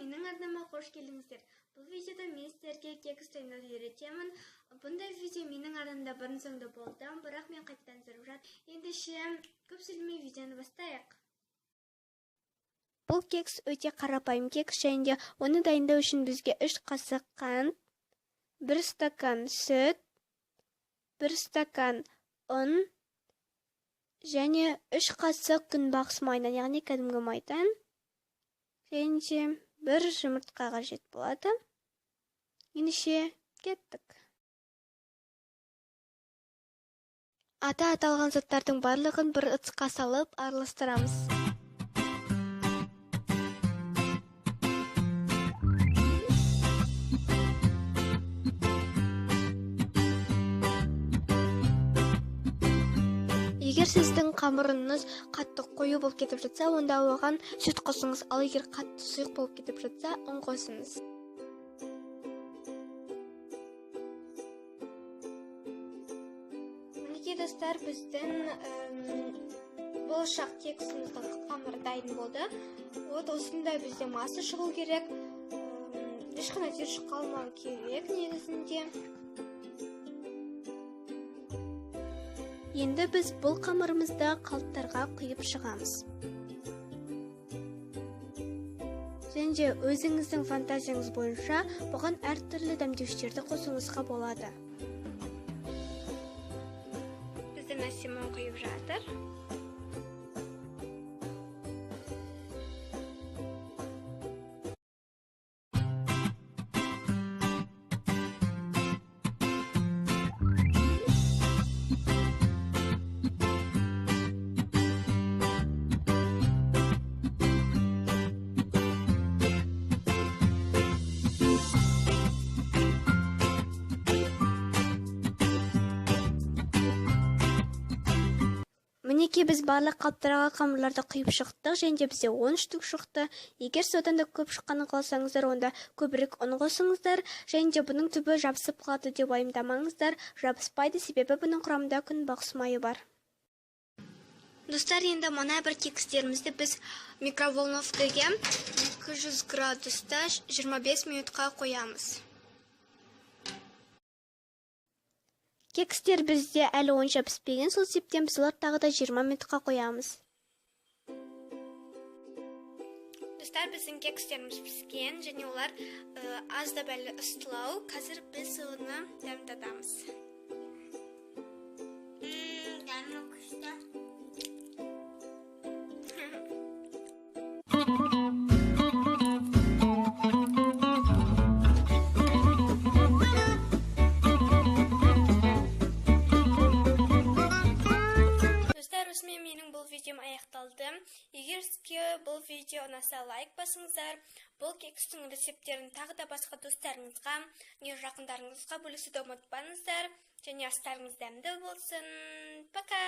менің арнама қош келдіңіздер. Бұл видеода мен сіздерге кекс дайындауды үйретемін. Бұндай видео менің арнамда бұрын-соңды болды, бірақ мен қайтадан түсіріп жатырмын. Ендеше көп сөйлемей видеоны бастайық. Бұл кекс өте қарапайым кекс, және оны дайындау үшін бізге 3 қасық қант, 1 стакан сүт, 1 стакан ұн және 3 қасық күнбағыс майдан, яғни кәдімгі майдан, және 1 жұмыртқа қажет болады. Ендеше кеттік. Ата аталған заттардың барлығын бір ыдысқа салып араластырамыз. Егер сіздің қамырыңыз қатты қою болып кетіп жатса, онда оған сүт қосыңыз, ал егер қатты сұйық болып кетіп жатса, ұн қосыңыз. Мінекей достар, біздің болашақ кексіміздің қамыры дайын болды. Осындай бізде масы шығу керек. Ешқандай түйіршік қалмау керек негізінде. Енді біз бұл қамырымызды қалыптарға құйып шығамыз. Және өзіңіздің фантазияңыз бойынша бұған әртүрлі дәмдеуіштерді қосуыңызға болады. Біздің Насимон құйып жатыр. Мінекей біз барлық қалыптарға қамырларды құйып шықтық, және бізде 10 штук шықты. Егер содан да көп шыққанын қаласаңыздар, онда көбірек ұн қосыңыздар, және бұның түбі жабысып қалады деп уайымдамаңыздар. Жабыспайды, себебі бұның құрамында күнбағыс майы бар. Достар, енді мына бір кекстерімізді біз микроволновкаға 200 градуста 25 минутқа қоямыз. Кекстер бізде әлі онша піспеген, сол себептен біз олар тағы да 20 минутқа қоямыз. Достар, біздің кекстеріміз піскен, және олар аздап әлі ыстылау. Қазір біз оны дәмдатамыз. Дәмі күшті. Менің бұл видеом аяқталды. Егер сізге бұл видео ұнаса, лайк басыңыздар. Бұл кекстің рецептерін тағы да басқа достарыңызға, не жақындарыңызға бөлісуді ұмытпаңыздар. Және астарыңыз дәмді болсын. Пока!